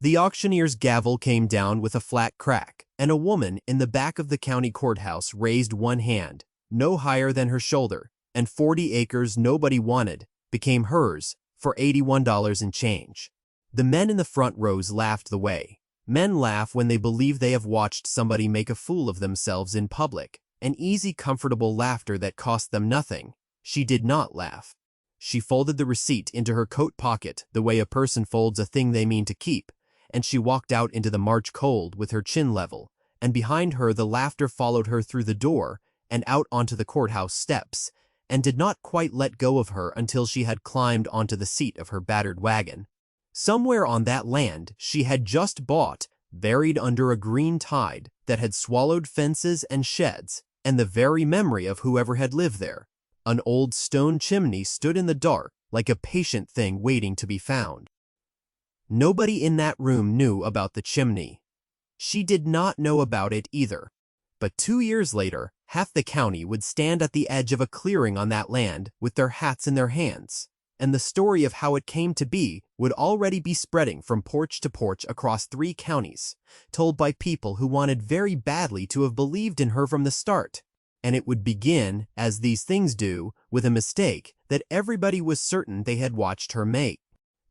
The auctioneer's gavel came down with a flat crack, and a woman in the back of the county courthouse raised one hand, no higher than her shoulder, and 40 acres nobody wanted became hers for $81 and change. The men in the front rows laughed the way men laugh when they believe they have watched somebody make a fool of themselves in public, an easy, comfortable laughter that cost them nothing. She did not laugh. She folded the receipt into her coat pocket the way a person folds a thing they mean to keep, and she walked out into the March cold with her chin level, and behind her the laughter followed her through the door and out onto the courthouse steps, and did not quite let go of her until she had climbed onto the seat of her battered wagon. Somewhere on that land she had just bought, buried under a green tide that had swallowed fences and sheds and the very memory of whoever had lived there, an old stone chimney stood in the dark like a patient thing waiting to be found. Nobody in that room knew about the chimney. She did not know about it either. But 2 years later, half the county would stand at the edge of a clearing on that land with their hats in their hands, and the story of how it came to be would already be spreading from porch to porch across 3 counties, told by people who wanted very badly to have believed in her from the start. And it would begin, as these things do, with a mistake that everybody was certain they had watched her make.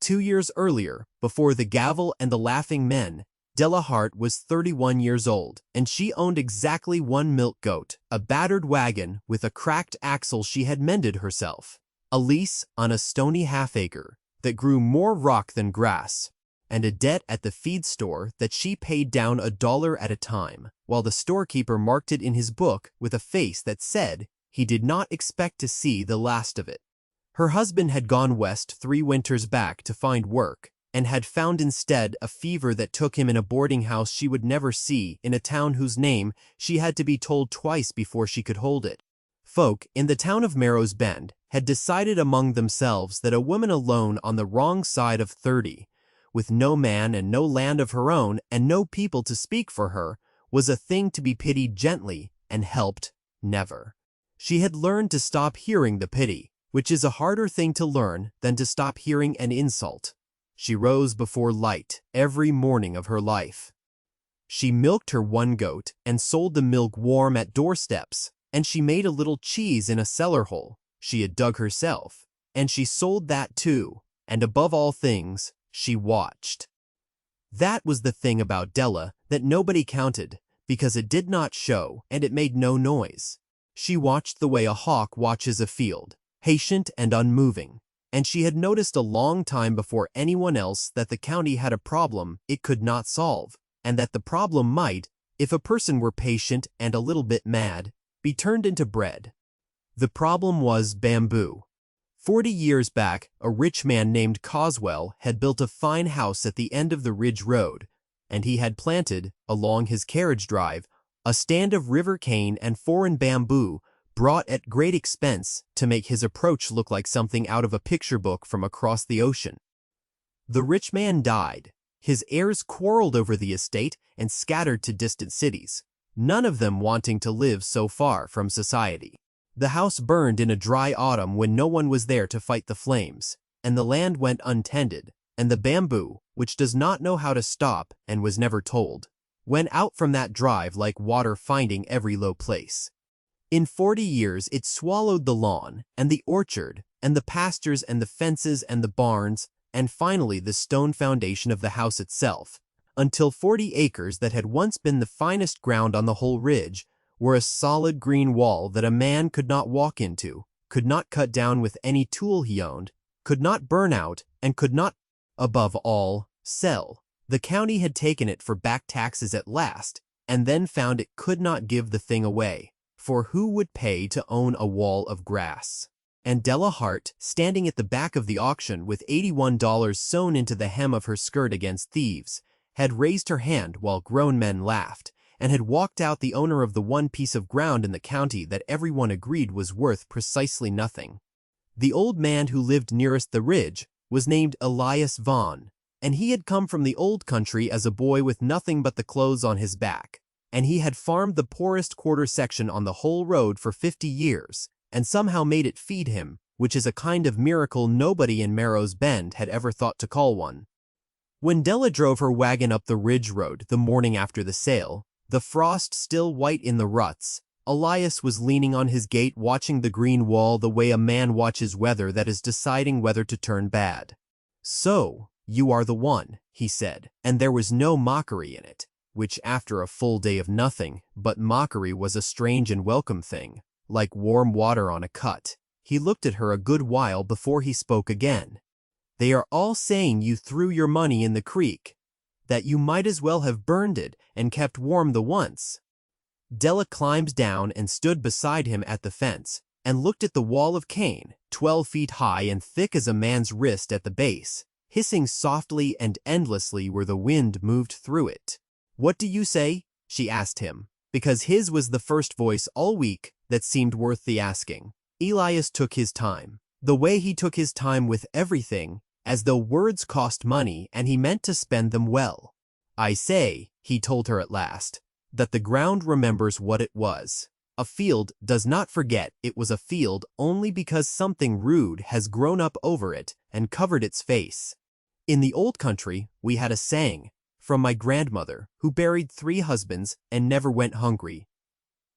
2 years earlier, before the gavel and the laughing men, Della Hart was 31 years old, and she owned exactly 1 milk goat, a battered wagon with a cracked axle she had mended herself, a lease on a stony half-acre that grew more rock than grass, and a debt at the feed store that she paid down $1 at a time, while the storekeeper marked it in his book with a face that said he did not expect to see the last of it. Her husband had gone west 3 winters back to find work, and had found instead a fever that took him in a boarding house she would never see in a town whose name she had to be told twice before she could hold it. Folk in the town of Marrow's Bend had decided among themselves that a woman alone on the wrong side of 30, with no man and no land of her own and no people to speak for her, was a thing to be pitied gently and helped never. She had learned to stop hearing the pity, which is a harder thing to learn than to stop hearing an insult. She rose before light every morning of her life. She milked her 1 goat and sold the milk warm at doorsteps, and she made a little cheese in a cellar hole she had dug herself, and she sold that too, and above all things, she watched. That was the thing about Della that nobody counted, because it did not show and it made no noise. She watched the way a hawk watches a field, patient and unmoving. And she had noticed a long time before anyone else that the county had a problem it could not solve, and that the problem might, if a person were patient and a little bit mad, be turned into bread. The problem was bamboo. 40 years back, a rich man named Coswell had built a fine house at the end of the Ridge Road, and he had planted, along his carriage drive, a stand of river cane and foreign bamboo brought at great expense to make his approach look like something out of a picture book from across the ocean. The rich man died. His heirs quarreled over the estate and scattered to distant cities, none of them wanting to live so far from society. The house burned in a dry autumn when no one was there to fight the flames, and the land went untended, and the bamboo, which does not know how to stop and was never told, went out from that drive like water finding every low place. In 40 years it swallowed the lawn, and the orchard, and the pastures, and the fences, and the barns, and finally the stone foundation of the house itself, until 40 acres that had once been the finest ground on the whole ridge were a solid green wall that a man could not walk into, could not cut down with any tool he owned, could not burn out, and could not, above all, sell. The county had taken it for back taxes at last, and then found it could not give the thing away. For who would pay to own a wall of grass? And Della Hart, standing at the back of the auction with $81 sewn into the hem of her skirt against thieves, had raised her hand while grown men laughed, and had walked out the owner of the 1 piece of ground in the county that everyone agreed was worth precisely nothing. The old man who lived nearest the ridge was named Elias Vaughn, and he had come from the old country as a boy with nothing but the clothes on his back. And he had farmed the poorest quarter section on the whole road for 50 years, and somehow made it feed him, which is a kind of miracle nobody in Marrow's Bend had ever thought to call one. When Della drove her wagon up the ridge road the morning after the sale, the frost still white in the ruts, Elias was leaning on his gate watching the green wall the way a man watches weather that is deciding whether to turn bad. "So, you are the one," he said, and there was no mockery in it, which after a full day of nothing but mockery was a strange and welcome thing, like warm water on a cut. He looked at her a good while before he spoke again. "They are all saying you threw your money in the creek, that you might as well have burned it and kept warm the once." Della climbed down and stood beside him at the fence, and looked at the wall of cane, 12 feet high and thick as a man's wrist at the base, hissing softly and endlessly where the wind moved through it. "What do you say?" she asked him, because his was the first voice all week that seemed worth the asking. Elias took his time, the way he took his time with everything, as though words cost money and he meant to spend them well. "I say," he told her at last, "that the ground remembers what it was. A field does not forget it was a field only because something rude has grown up over it and covered its face. In the old country, we had a saying from my grandmother, who buried 3 husbands and never went hungry.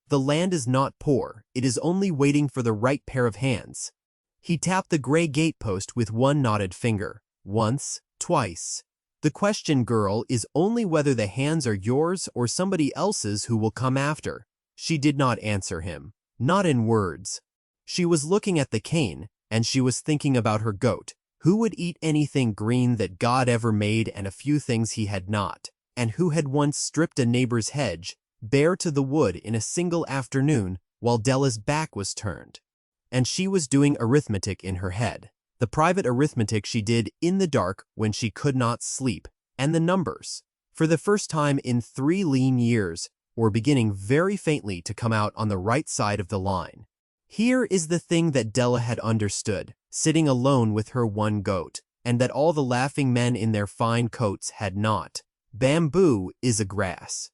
The land is not poor, it is only waiting for the right pair of hands." He tapped the gray gatepost with one knotted finger. "Once, twice. The question, girl, is only whether the hands are yours or somebody else's who will come after." She did not answer him, not in words. She was looking at the cane, and she was thinking about her goat, who would eat anything green that God ever made and a few things he had not, and who had once stripped a neighbor's hedge bare to the wood in a single afternoon while Della's back was turned. And she was doing arithmetic in her head, the private arithmetic she did in the dark when she could not sleep, and the numbers, for the first time in 3 lean years, were beginning very faintly to come out on the right side of the line. Here is the thing that Della had understood, sitting alone with her one goat, and that all the laughing men in their fine coats had not. Bamboo is a grass.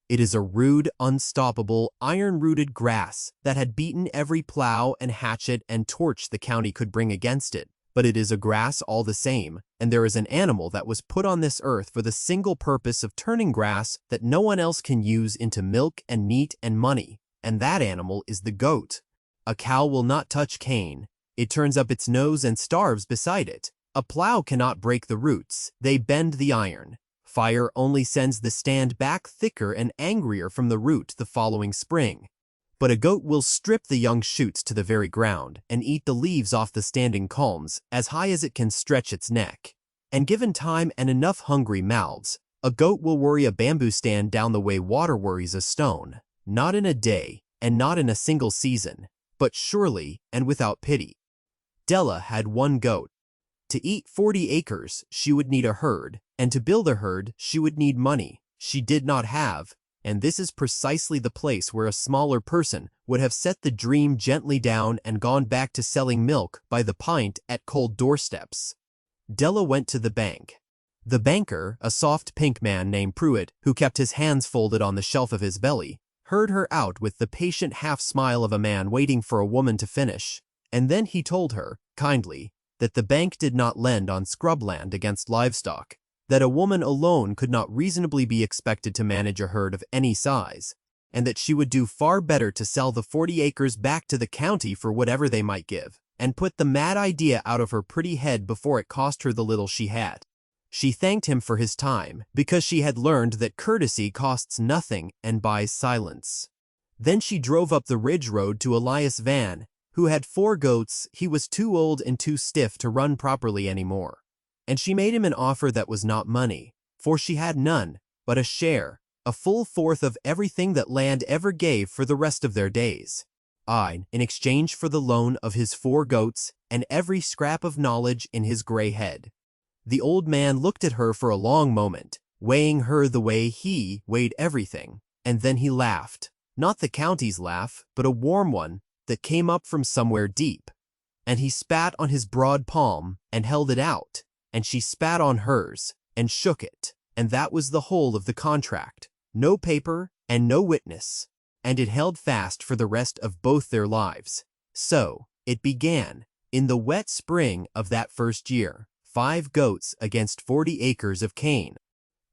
It is a rude, unstoppable, iron-rooted grass that had beaten every plow and hatchet and torch the county could bring against it. But it is a grass all the same, and there is an animal that was put on this earth for the single purpose of turning grass that no one else can use into milk and meat and money, and that animal is the goat. A cow will not touch cane. It turns up its nose and starves beside it. A plow cannot break the roots. They bend the iron. Fire only sends the stand back thicker and angrier from the root the following spring. But a goat will strip the young shoots to the very ground and eat the leaves off the standing culms as high as it can stretch its neck. And given time and enough hungry mouths, a goat will worry a bamboo stand down the way water worries a stone, not in a day and not in a single season, but surely and without pity. Della had one goat. To eat 40 acres, she would need a herd, and to build a herd, she would need money. She did not have, and this is precisely the place where a smaller person would have set the dream gently down and gone back to selling milk by the pint at cold doorsteps. Della went to the bank. The banker, a soft pink man named Pruitt, who kept his hands folded on the shelf of his belly, heard her out with the patient half-smile of a man waiting for a woman to finish, and then he told her, kindly, that the bank did not lend on scrubland against livestock, that a woman alone could not reasonably be expected to manage a herd of any size, and that she would do far better to sell the 40 acres back to the county for whatever they might give, and put the mad idea out of her pretty head before it cost her the little she had. She thanked him for his time, because she had learned that courtesy costs nothing and buys silence. Then she drove up the ridge road to Elias Van, who had 4 goats. He was too old and too stiff to run properly anymore. And she made him an offer that was not money, for she had none, but a share, a full fourth of everything that land ever gave for the rest of their days. In exchange for the loan of his 4 goats and every scrap of knowledge in his gray head. The old man looked at her for a long moment, weighing her the way he weighed everything, and then he laughed, not the county's laugh, but a warm one that came up from somewhere deep. And he spat on his broad palm and held it out, and she spat on hers and shook it, and that was the whole of the contract. No paper and no witness, and it held fast for the rest of both their lives. So it began, in the wet spring of that first year. 5 goats against 40 acres of cane.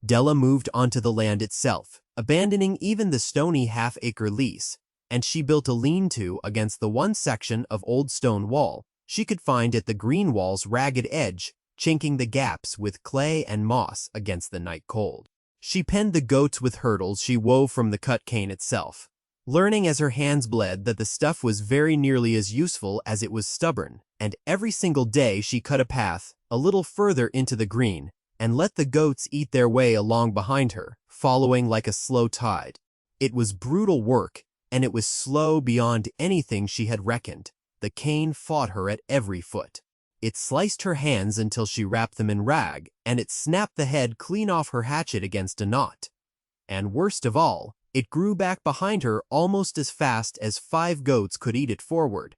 Della moved onto the land itself, abandoning even the stony half-acre lease, and she built a lean-to against the one section of old stone wall she could find at the green wall's ragged edge, chinking the gaps with clay and moss against the night cold. She penned the goats with hurdles she wove from the cut cane itself, learning as her hands bled that the stuff was very nearly as useful as it was stubborn, and every single day she cut a path a little further into the green and let the goats eat their way along behind her, following like a slow tide. It was brutal work, and it was slow beyond anything she had reckoned. The cane fought her at every foot. It sliced her hands until she wrapped them in rag, and it snapped the head clean off her hatchet against a knot. And worst of all, it grew back behind her almost as fast as 5 goats could eat it forward.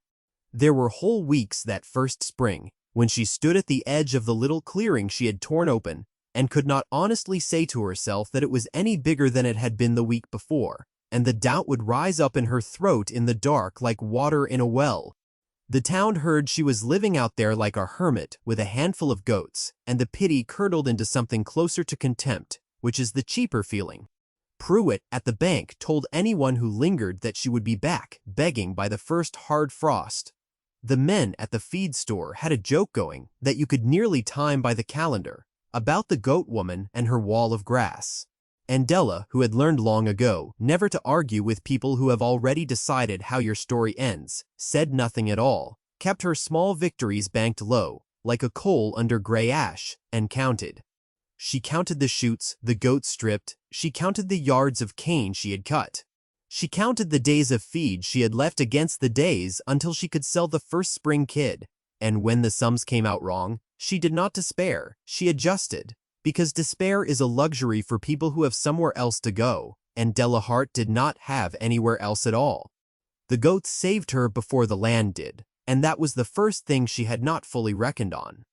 There were whole weeks that first spring when she stood at the edge of the little clearing she had torn open and could not honestly say to herself that it was any bigger than it had been the week before, and the doubt would rise up in her throat in the dark like water in a well. The town heard she was living out there like a hermit with a handful of goats, and the pity curdled into something closer to contempt, which is the cheaper feeling. Pruitt at the bank told anyone who lingered that she would be back, begging by the first hard frost. The men at the feed store had a joke going that you could nearly time by the calendar about the goat woman and her wall of grass. And Della, who had learned long ago never to argue with people who have already decided how your story ends, said nothing at all, kept her small victories banked low, like a coal under gray ash, and counted. She counted the shoots the goats stripped, she counted the yards of cane she had cut. She counted the days of feed she had left against the days until she could sell the first spring kid, and when the sums came out wrong, she did not despair, she adjusted, because despair is a luxury for people who have somewhere else to go, and Della Hart did not have anywhere else at all. The goats saved her before the land did, and that was the first thing she had not fully reckoned on.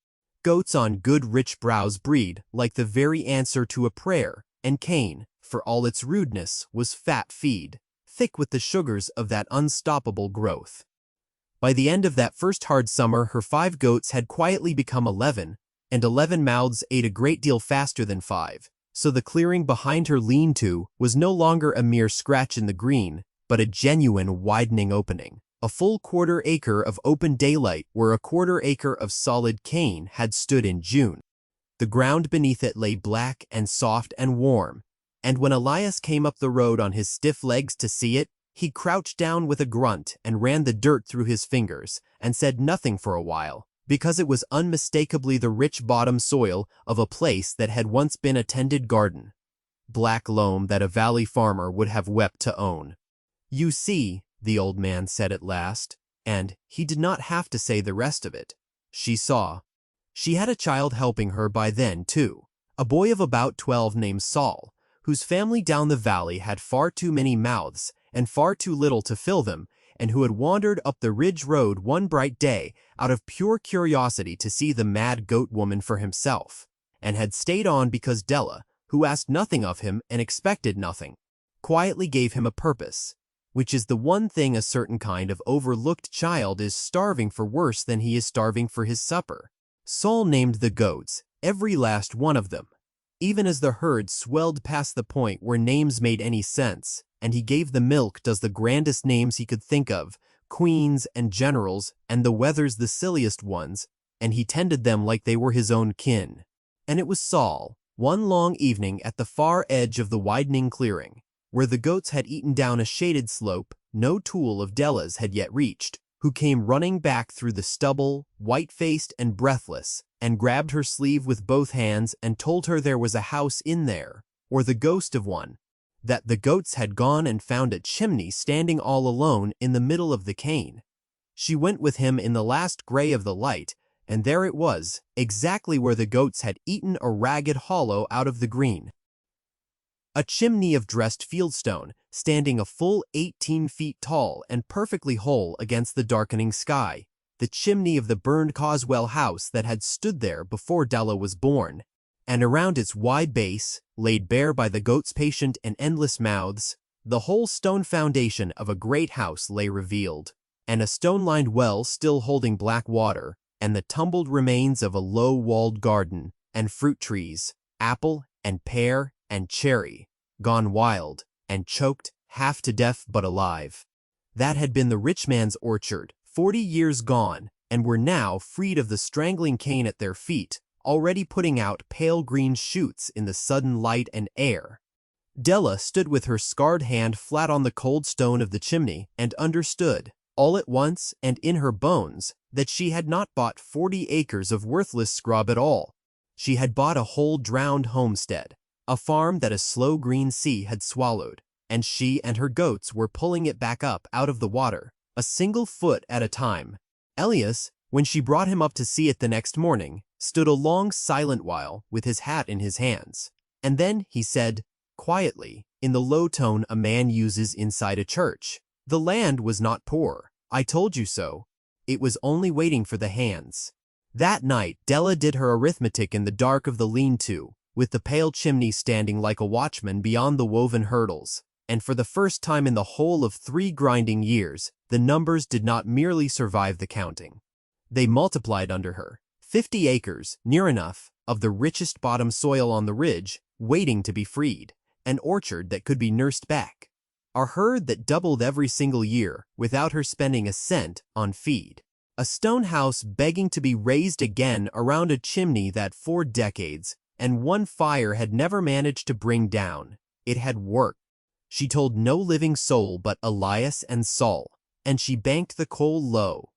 Goats on good rich browse breed like the very answer to a prayer, and cane, for all its rudeness, was fat feed, thick with the sugars of that unstoppable growth. By the end of that first hard summer, her 5 goats had quietly become 11, and 11 mouths ate a great deal faster than 5, so the clearing behind her lean-to was no longer a mere scratch in the green, but a genuine widening opening, a full quarter-acre of open daylight where a quarter-acre of solid cane had stood in June. The ground beneath it lay black and soft and warm, and when Elias came up the road on his stiff legs to see it, he crouched down with a grunt and ran the dirt through his fingers and said nothing for a while, because it was unmistakably the rich bottom soil of a place that had once been a tended garden. Black loam that a valley farmer would have wept to own. "You see," the old man said at last, and he did not have to say the rest of it. She saw. She had a child helping her by then, too, a boy of about 12 named Saul, whose family down the valley had far too many mouths and far too little to fill them, and who had wandered up the ridge road one bright day out of pure curiosity to see the mad goat woman for himself, and had stayed on because Della, who asked nothing of him and expected nothing, quietly gave him a purpose, which is the one thing a certain kind of overlooked child is starving for worse than he is starving for his supper. Saul named the goats, every last one of them, even as the herd swelled past the point where names made any sense, and he gave the milk the grandest names he could think of, queens and generals, and the wethers the silliest ones, and he tended them like they were his own kin. And it was Saul, one long evening at the far edge of the widening clearing, where the goats had eaten down a shaded slope no tool of Della's had yet reached, who came running back through the stubble, white-faced and breathless, and grabbed her sleeve with both hands and told her there was a house in there, or the ghost of one, that the goats had gone and found a Chimney standing all alone in the middle of the cane. She went with him in the last gray of the light, and there it was, exactly where the goats had eaten a ragged hollow out of the green. A chimney of dressed fieldstone, standing a full 18 feet tall and perfectly whole against the darkening sky, the chimney of the burned Coswell house that had stood there before Della was born, and around its wide base, laid bare by the goats' patient and endless mouths, the whole stone foundation of a great house lay revealed, and a stone-lined well still holding black water, and the tumbled remains of a low-walled garden, and fruit trees, apple and pear and cherry, gone wild and choked half to death but alive. That had been the rich man's orchard, 40 years gone, and were now freed of the strangling cane at their feet, already putting out pale green shoots in the sudden light and air. Della stood with her scarred hand flat on the cold stone of the chimney and understood, all at once and in her bones, that she had not bought 40 acres of worthless scrub at all. She had bought a whole drowned homestead, a farm that a slow green sea had swallowed, and she and her goats were pulling it back up out of the water, a single foot at a time. Elias, when she brought him up to see it the next morning, stood a long silent while with his hat in his hands, and then he said, quietly, in the low tone a man uses inside a church, "The land was not poor. I told you so. It was only waiting for the hands." That night Della did her arithmetic in the dark of the lean-to, with the pale chimney standing like a watchman beyond the woven hurdles, and for the first time in the whole of 3 grinding years, the numbers did not merely survive the counting. They multiplied under her. 50 acres, near enough, of the richest bottom soil on the ridge, waiting to be freed, an orchard that could be nursed back, a herd that doubled every single year without her spending a cent on feed, a stone house begging to be raised again around a chimney that 4 decades and 1 fire had never managed to bring down. It had worked. She told no living soul but Elias and Saul, and she banked the coal low,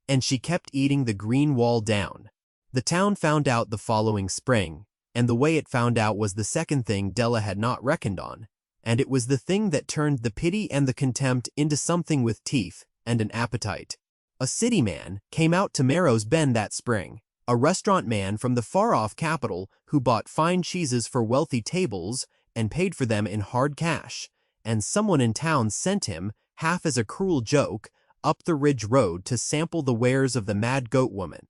and she kept eating the green wall down. The town found out the following spring, and the way it found out was the second thing Della had not reckoned on, and it was the thing that turned the pity and the contempt into something with teeth and an appetite. A city man came out to Marrow's Bend that spring, a restaurant man from the far-off capital who bought fine cheeses for wealthy tables and paid for them in hard cash, and someone in town sent him, half as a cruel joke, up the ridge road to sample the wares of the mad goat woman.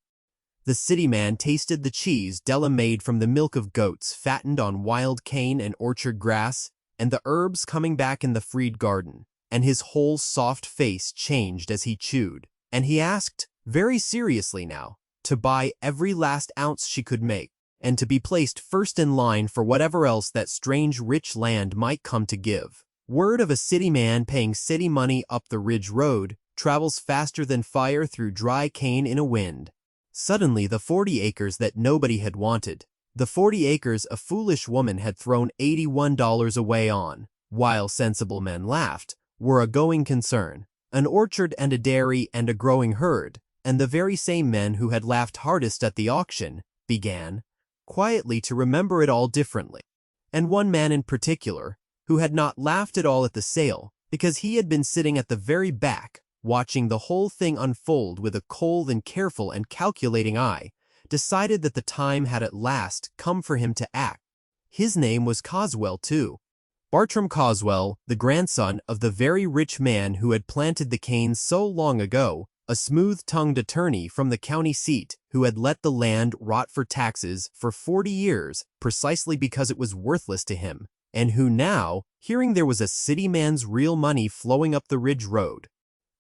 The city man tasted the cheese Della made from the milk of goats fattened on wild cane and orchard grass, and the herbs coming back in the freed garden, and his whole soft face changed as he chewed, and he asked, very seriously now, to buy every last ounce she could make, and to be placed first in line for whatever else that strange rich land might come to give. Word of a city man paying city money up the ridge road travels faster than fire through dry cane in a wind. Suddenly the 40 acres that nobody had wanted, the 40 acres a foolish woman had thrown $81 away on, while sensible men laughed, were a going concern, an orchard and a dairy and a growing herd, and the very same men who had laughed hardest at the auction began, quietly, to remember it all differently. And one man in particular, who had not laughed at all at the sale, because he had been sitting at the very back, watching the whole thing unfold with a cold and careful and calculating eye, decided that the time had at last come for him to act. His name was Coswell, too. Bartram Coswell, the grandson of the very rich man who had planted the cane so long ago, a smooth-tongued attorney from the county seat who had let the land rot for taxes for 40 years precisely because it was worthless to him, and who now, hearing there was a city man's real money flowing up the ridge road,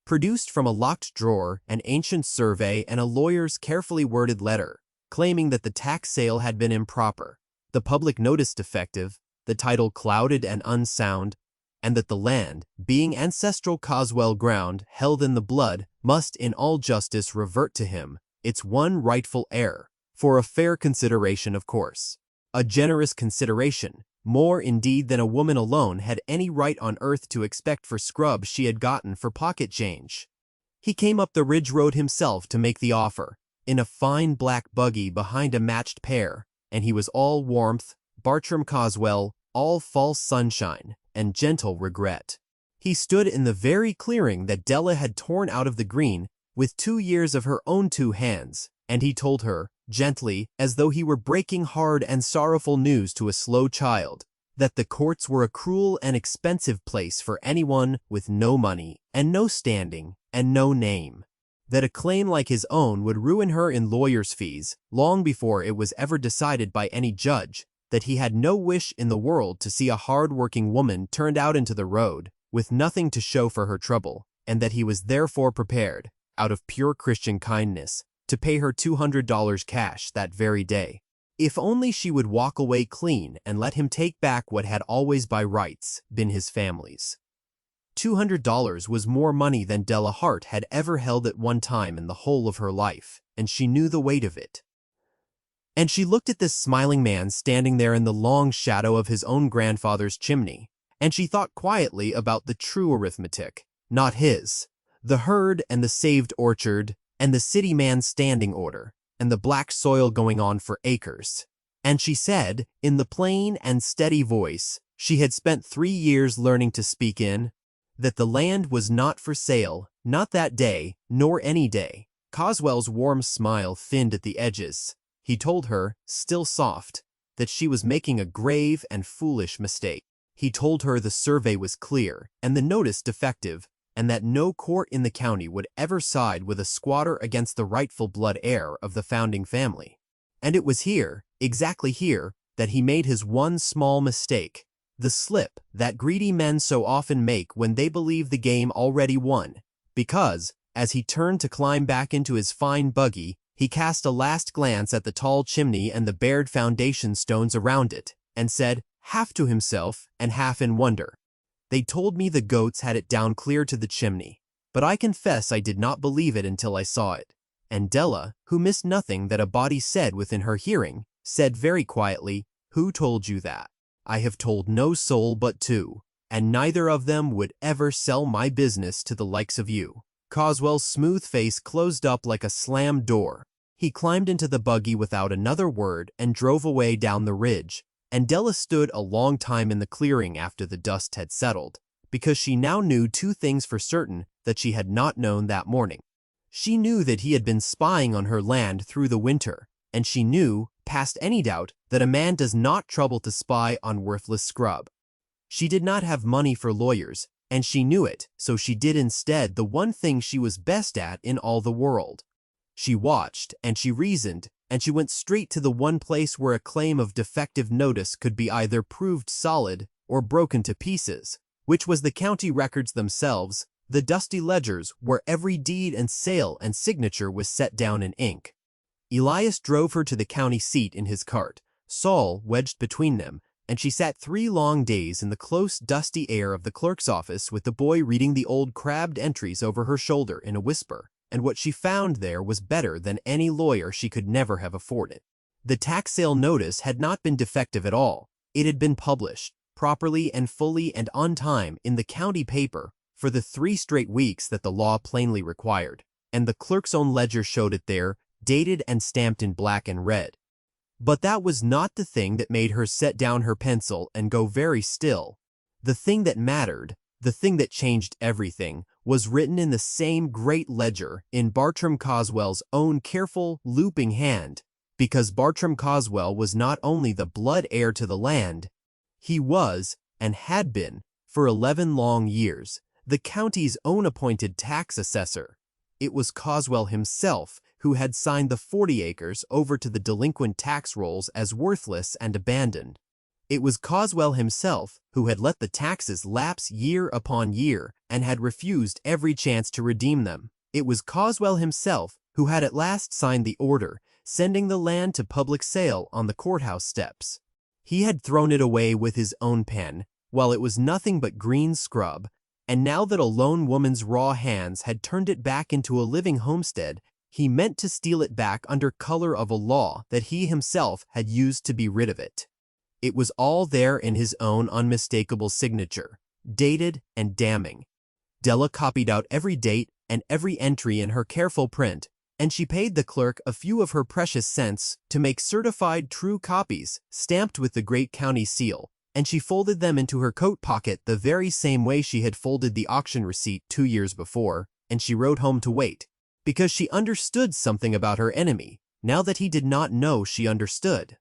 produced from a locked drawer an ancient survey and a lawyer's carefully worded letter, claiming that the tax sale had been improper, the public notice defective, the title clouded and unsound, and that the land, being ancestral Coswell ground held in the blood, must in all justice revert to him, its one rightful heir, for a fair consideration, of course. A generous consideration, more indeed than a woman alone had any right on earth to expect for scrub she had gotten for pocket change. He came up the ridge road himself to make the offer, in a fine black buggy behind a matched pair, and he was all warmth, Bartram Coswell, all false sunshine and gentle regret. He stood in the very clearing that Della had torn out of the green with 2 years of her own 2 hands, and he told her, gently, as though he were breaking hard and sorrowful news to a slow child, that the courts were a cruel and expensive place for anyone with no money and no standing and no name, that a claim like his own would ruin her in lawyer's fees long before it was ever decided by any judge, that he had no wish in the world to see a hard-working woman turned out into the road with nothing to show for her trouble, and that he was therefore prepared, out of pure Christian kindness, to pay her $200 cash that very day. If only she would walk away clean and let him take back what had always by rights been his family's. $200 was more money than Della Hart had ever held at one time in the whole of her life, and she knew the weight of it. And she looked at this smiling man standing there in the long shadow of his own grandfather's chimney, and she thought quietly about the true arithmetic, not his, the herd and the saved orchard, and the city man's standing order, and the black soil going on for acres. And she said, in the plain and steady voice she had spent 3 years learning to speak in, that the land was not for sale, not that day, nor any day. Coswell's warm smile thinned at the edges. He told her, still soft, that she was making a grave and foolish mistake. He told her the survey was clear and the notice defective, and that no court in the county would ever side with a squatter against the rightful blood heir of the founding family. And it was here, exactly here, that he made his one small mistake, the slip that greedy men so often make when they believe the game already won, because, as he turned to climb back into his fine buggy, he cast a last glance at the tall chimney and the bared foundation stones around it, and said, half to himself and half in wonder, "They told me the goats had it down clear to the chimney, but I confess I did not believe it until I saw it." And Della, who missed nothing that a body said within her hearing, said very quietly, "Who told you that?" "I have told no soul but 2, and neither of them would ever sell my business to the likes of you." Coswell's smooth face closed up like a slammed door. He climbed into the buggy without another word and drove away down the ridge, and Della stood a long time in the clearing after the dust had settled, because she now knew 2 things for certain that she had not known that morning. She knew that he had been spying on her land through the winter, and she knew, past any doubt, that a man does not trouble to spy on worthless scrub. She did not have money for lawyers, and she knew it, so she did instead the one thing she was best at in all the world. She watched, and she reasoned, and she went straight to the one place where a claim of defective notice could be either proved solid or broken to pieces, which was the county records themselves, the dusty ledgers where every deed and sale and signature was set down in ink. Elias drove her to the county seat in his cart, Saul wedged between them, and she sat 3 long days in the close, dusty air of the clerk's office with the boy reading the old crabbed entries over her shoulder in a whisper, and what she found there was better than any lawyer she could never have afforded. The tax sale notice had not been defective at all. It had been published, properly and fully and on time, in the county paper for the 3 straight weeks that the law plainly required, and the clerk's own ledger showed it there, dated and stamped in black and red. But that was not the thing that made her set down her pencil and go very still. The thing that mattered, the thing that changed everything, was written in the same great ledger in Bartram Coswell's own careful, looping hand, because Bartram Coswell was not only the blood heir to the land, he was, and had been, for 11 long years, the county's own appointed tax assessor. It was Coswell himself who had signed the 40 acres over to the delinquent tax rolls as worthless and abandoned. It was Coswell himself who had let the taxes lapse year upon year and had refused every chance to redeem them. It was Coswell himself who had at last signed the order, sending the land to public sale on the courthouse steps. He had thrown it away with his own pen, while it was nothing but green scrub, and now that a lone woman's raw hands had turned it back into a living homestead, he meant to steal it back under color of a law that he himself had used to be rid of it. It was all there in his own unmistakable signature, dated and damning. Della copied out every date and every entry in her careful print, and she paid the clerk a few of her precious cents to make certified true copies, stamped with the great county seal, and she folded them into her coat pocket the very same way she had folded the auction receipt 2 years before, and she rode home to wait, because she understood something about her enemy, now that he did not know she understood.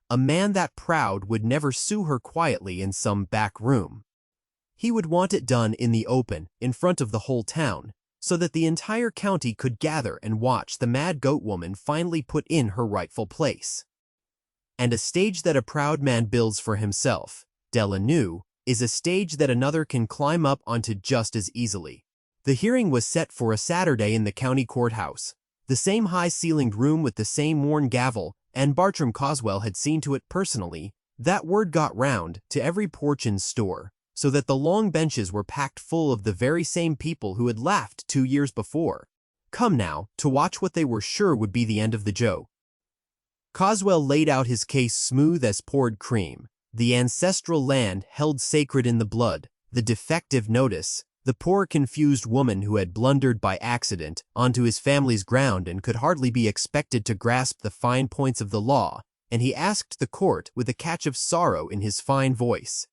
A man that proud would never sue her quietly in some back room. He would want it done in the open, in front of the whole town, so that the entire county could gather and watch the mad goat woman finally put in her rightful place. And a stage that a proud man builds for himself, Della knew, is a stage that another can climb up onto just as easily. The hearing was set for a Saturday in the county courthouse. The same high-ceilinged room with the same worn gavel, and Bartram Coswell had seen to it personally. That word got round to every porch and store, so that the long benches were packed full of the very same people who had laughed 2 years before. Come now, to watch what they were sure would be the end of the joke. Coswell laid out his case smooth as poured cream. The ancestral land held sacred in the blood, the defective notice, the poor confused woman who had blundered by accident onto his family's ground and could hardly be expected to grasp the fine points of the law, and he asked the court with a catch of sorrow in his fine voice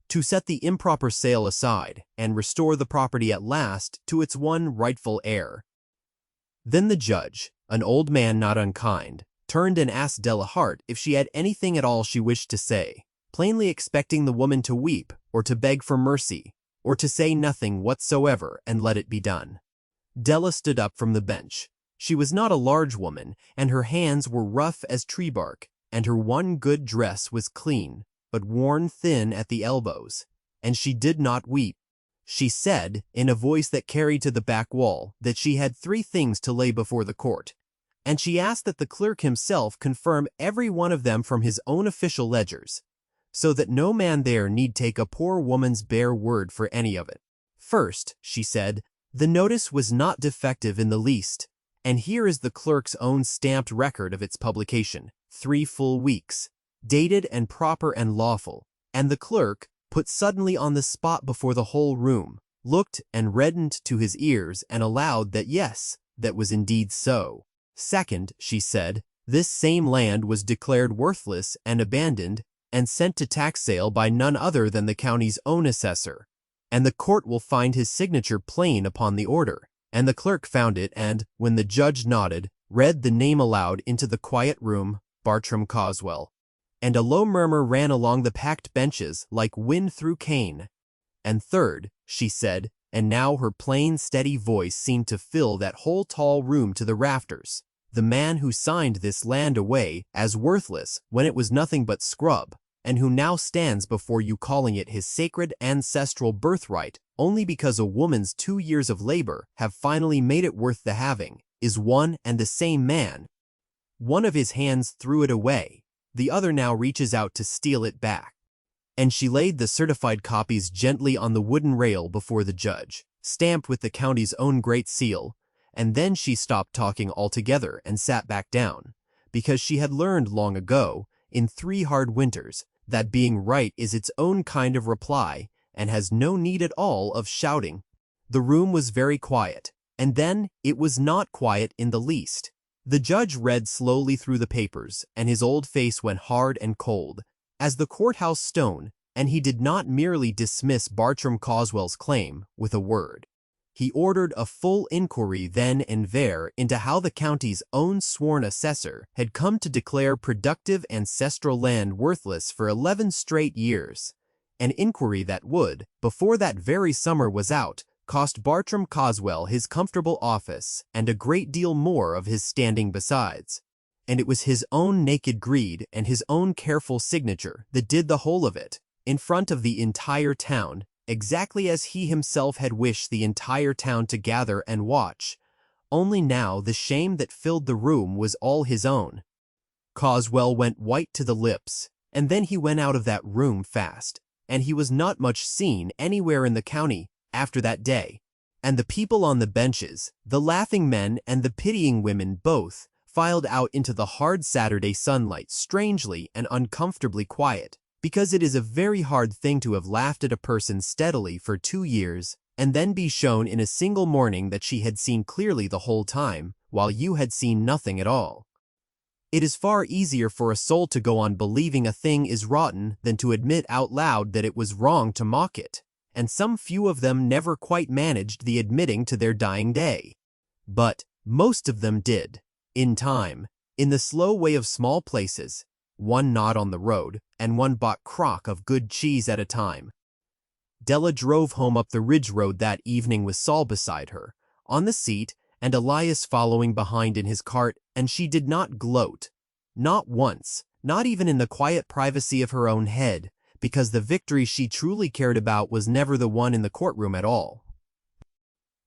to set the improper sale aside and restore the property at last to its one rightful heir. Then the judge, an old man not unkind, turned and asked Della Hart if she had anything at all she wished to say, plainly expecting the woman to weep or to beg for mercy, or to say nothing whatsoever and let it be done. Della stood up from the bench. She was not a large woman, and her hands were rough as tree bark, and her one good dress was clean, but worn thin at the elbows, and she did not weep. She said, in a voice that carried to the back wall, that she had 3 things to lay before the court, and she asked that the clerk himself confirm every one of them from his own official ledgers, so that no man there need take a poor woman's bare word for any of it. First, she said, the notice was not defective in the least, and here is the clerk's own stamped record of its publication, 3 full weeks, dated and proper and lawful, and the clerk, put suddenly on the spot before the whole room, looked and reddened to his ears and allowed that yes, that was indeed so. Second, she said, this same land was declared worthless and abandoned and sent to tax sale by none other than the county's own assessor, and the court will find his signature plain upon the order. And the clerk found it and, when the judge nodded, read the name aloud into the quiet room, Bartram Coswell. And a low murmur ran along the packed benches like wind through cane. And third, she said, and now her plain, steady voice seemed to fill that whole tall room to the rafters, the man who signed this land away as worthless when it was nothing but scrub, and who now stands before you calling it his sacred ancestral birthright only because a woman's 2 years of labor have finally made it worth the having, is one and the same man. One of his hands threw it away, the other now reaches out to steal it back. And she laid the certified copies gently on the wooden rail before the judge, stamped with the county's own great seal, and then she stopped talking altogether and sat back down, because she had learned long ago, in 3 hard winters, that being right is its own kind of reply and has no need at all of shouting. The room was very quiet, and then it was not quiet in the least. The judge read slowly through the papers, and his old face went hard and cold, as the courthouse stone, and he did not merely dismiss Bartram Coswell's claim with a word. He ordered a full inquiry then and there into how the county's own sworn assessor had come to declare productive ancestral land worthless for 11 straight years, an inquiry that would, before that very summer was out, cost Bartram Coswell his comfortable office and a great deal more of his standing besides. And it was his own naked greed and his own careful signature that did the whole of it, in front of the entire town, exactly as he himself had wished the entire town to gather and watch. Only now the shame that filled the room was all his own. Coswell went white to the lips, and then he went out of that room fast, and he was not much seen anywhere in the county after that day, and the people on the benches, the laughing men and the pitying women both, filed out into the hard Saturday sunlight strangely and uncomfortably quiet, because it is a very hard thing to have laughed at a person steadily for 2 years, and then be shown in a single morning that she had seen clearly the whole time, while you had seen nothing at all. It is far easier for a soul to go on believing a thing is rotten than to admit out loud that it was wrong to mock it, and some few of them never quite managed the admitting to their dying day. But most of them did, in time, in the slow way of small places, one nod on the road, and one bought crock of good cheese at a time. Della drove home up the ridge road that evening with Saul beside her, on the seat, and Elias following behind in his cart, and she did not gloat, not once, not even in the quiet privacy of her own head, because the victory she truly cared about was never the one in the courtroom at all.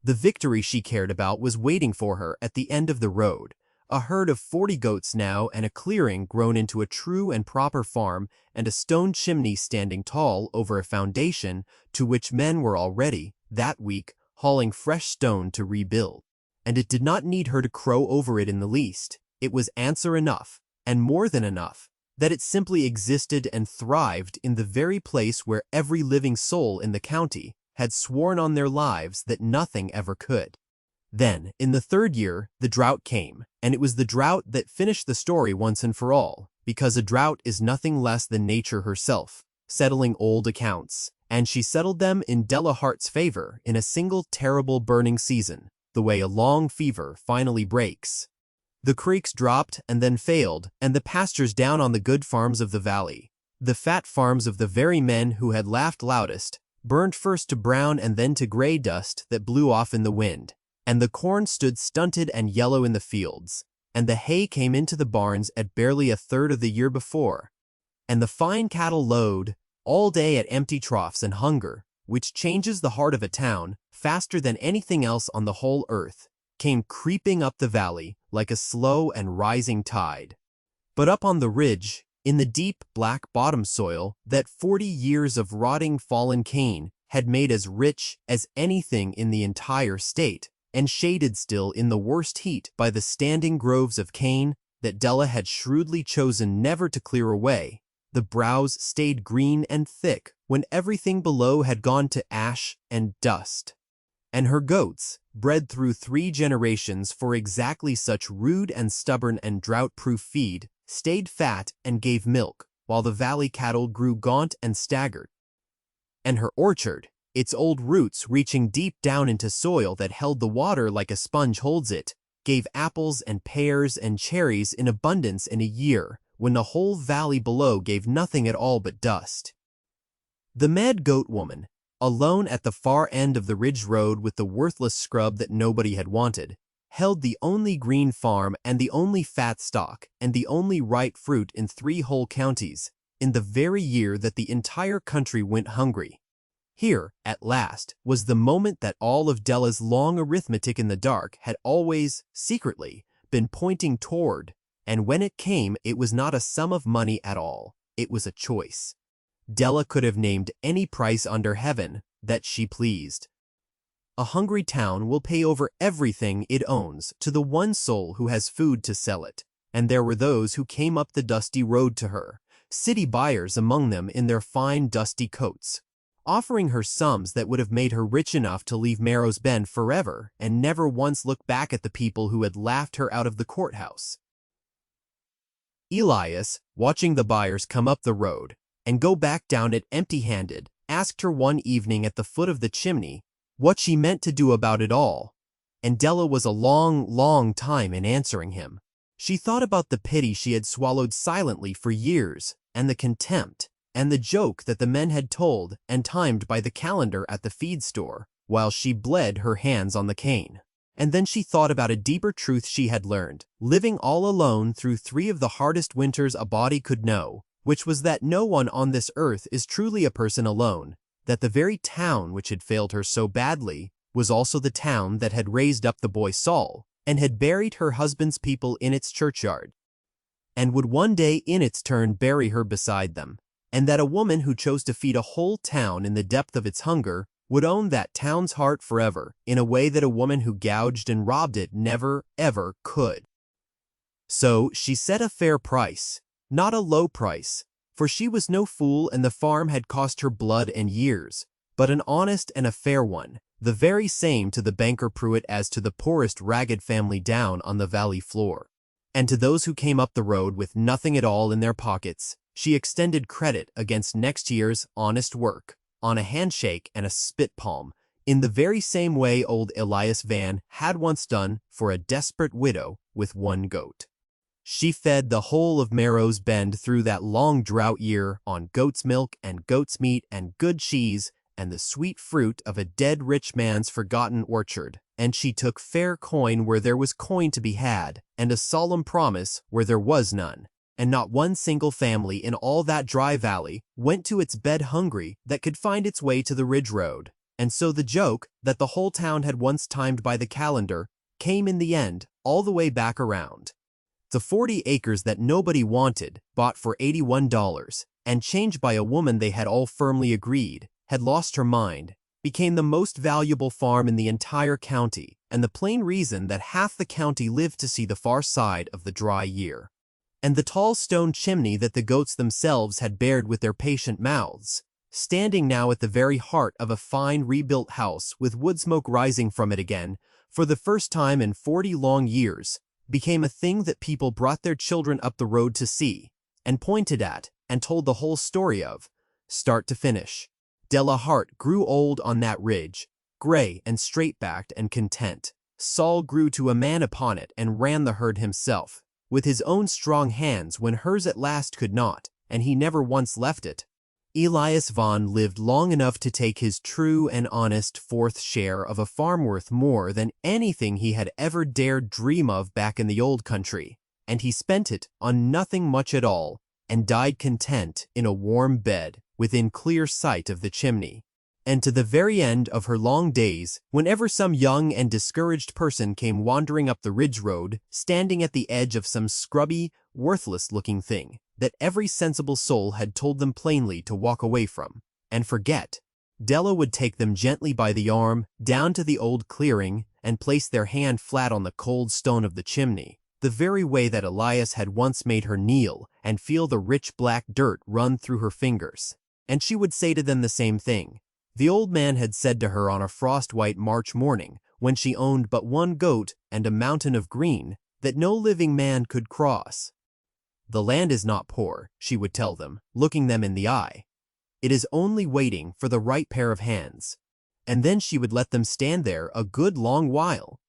The victory she cared about was waiting for her at the end of the road. A herd of 40 goats now, and a clearing grown into a true and proper farm, and a stone chimney standing tall over a foundation to which men were already, that week, hauling fresh stone to rebuild. And it did not need her to crow over it in the least. It was answer enough, and more than enough, that it simply existed and thrived in the very place where every living soul in the county had sworn on their lives that nothing ever could. Then, in the 3rd year, the drought came, and it was the drought that finished the story once and for all, because a drought is nothing less than nature herself, settling old accounts, and she settled them in Della Hart's favor in a single terrible burning season, the way a long fever finally breaks. The creeks dropped and then failed, and the pastures down on the good farms of the valley, the fat farms of the very men who had laughed loudest, burned first to brown and then to gray dust that blew off in the wind, and the corn stood stunted and yellow in the fields, and the hay came into the barns at barely 1/3 of the year before, and the fine cattle lowed all day at empty troughs, and hunger, which changes the heart of a town faster than anything else on the whole earth, came creeping up the valley like a slow and rising tide. But up on the ridge, in the deep black bottom soil that 40 years of rotting fallen cane had made as rich as anything in the entire state, and shaded still in the worst heat by the standing groves of cane that Della had shrewdly chosen never to clear away, the browse stayed green and thick when everything below had gone to ash and dust. And her goats, bred through 3 generations for exactly such rude and stubborn and drought-proof feed, stayed fat and gave milk, while the valley cattle grew gaunt and staggered. And her orchard, its old roots reaching deep down into soil that held the water like a sponge holds it, gave apples and pears and cherries in abundance in a year when the whole valley below gave nothing at all but dust. The mad goat woman, alone at the far end of the ridge road with the worthless scrub that nobody had wanted, held the only green farm and the only fat stock and the only ripe fruit in 3 whole counties, in the very year that the entire country went hungry. Here, at last, was the moment that all of Della's long arithmetic in the dark had always, secretly, been pointing toward, and when it came, it was not a sum of money at all. It was a choice. Della could have named any price under heaven that she pleased. A hungry town will pay over everything it owns to the one soul who has food to sell it, and there were those who came up the dusty road to her, city buyers among them in their fine dusty coats, offering her sums that would have made her rich enough to leave Marrow's Bend forever and never once look back at the people who had laughed her out of the courthouse. Elias, watching the buyers come up the road and go back down it empty-handed, asked her one evening at the foot of the chimney what she meant to do about it all, and Della was a long, long time in answering him. She thought about the pity she had swallowed silently for years, and the contempt, and the joke that the men had told and timed by the calendar at the feed store, while she bled her hands on the cane. And then she thought about a deeper truth she had learned, living all alone through 3 of the hardest winters a body could know, which was that no one on this earth is truly a person alone, that the very town which had failed her so badly was also the town that had raised up the boy Saul and had buried her husband's people in its churchyard, and would one day in its turn bury her beside them, and that a woman who chose to feed a whole town in the depth of its hunger would own that town's heart forever in a way that a woman who gouged and robbed it never, ever could. So she set a fair price, not a low price, for she was no fool and the farm had cost her blood and years, but an honest and a fair one, the very same to the banker Pruitt as to the poorest ragged family down on the valley floor. And to those who came up the road with nothing at all in their pockets, she extended credit against next year's honest work, on a handshake and a spit palm, in the very same way old Elias Van had once done for a desperate widow with 1 goat. She fed the whole of Marrow's Bend through that long drought year on goat's milk and goat's meat and good cheese and the sweet fruit of a dead rich man's forgotten orchard, and she took fair coin where there was coin to be had, and a solemn promise where there was none, and not one single family in all that dry valley went to its bed hungry that could find its way to the ridge road. And so the joke that the whole town had once timed by the calendar came in the end all the way back around. The 40 acres that nobody wanted, bought for $81, and changed by a woman they had all firmly agreed had lost her mind, became the most valuable farm in the entire county, and the plain reason that half the county lived to see the far side of the dry year. And the tall stone chimney that the goats themselves had bared with their patient mouths, standing now at the very heart of a fine rebuilt house with wood smoke rising from it again, for the first time in 40 long years, became a thing that people brought their children up the road to see, and pointed at, and told the whole story of, start to finish. Della Hart grew old on that ridge, gray and straight-backed and content. Saul grew to a man upon it and ran the herd himself, with his own strong hands when hers at last could not, and he never once left it. Elias Vaughn lived long enough to take his true and honest fourth share of a farm worth more than anything he had ever dared dream of back in the old country, and he spent it on nothing much at all, and died content in a warm bed within clear sight of the chimney. And to the very end of her long days, whenever some young and discouraged person came wandering up the ridge road, standing at the edge of some scrubby, worthless-looking thing that every sensible soul had told them plainly to walk away from and forget, Della would take them gently by the arm down to the old clearing and place their hand flat on the cold stone of the chimney, the very way that Elias had once made her kneel and feel the rich black dirt run through her fingers. And she would say to them the same thing the old man had said to her on a frost-white March morning when she owned but one goat and a mountain of green that no living man could cross. The land is not poor, she would tell them, looking them in the eye. It is only waiting for the right pair of hands. And then she would let them stand there a good long while,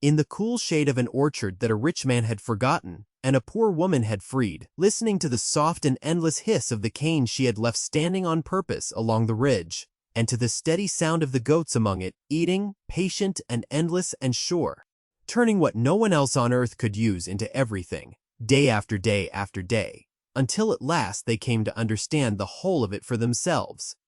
in the cool shade of an orchard that a rich man had forgotten and a poor woman had freed, listening to the soft and endless hiss of the cane she had left standing on purpose along the ridge, and to the steady sound of the goats among it, eating, patient and endless and sure, turning what no one else on earth could use into everything, day after day after day, until at last they came to understand the whole of it for themselves,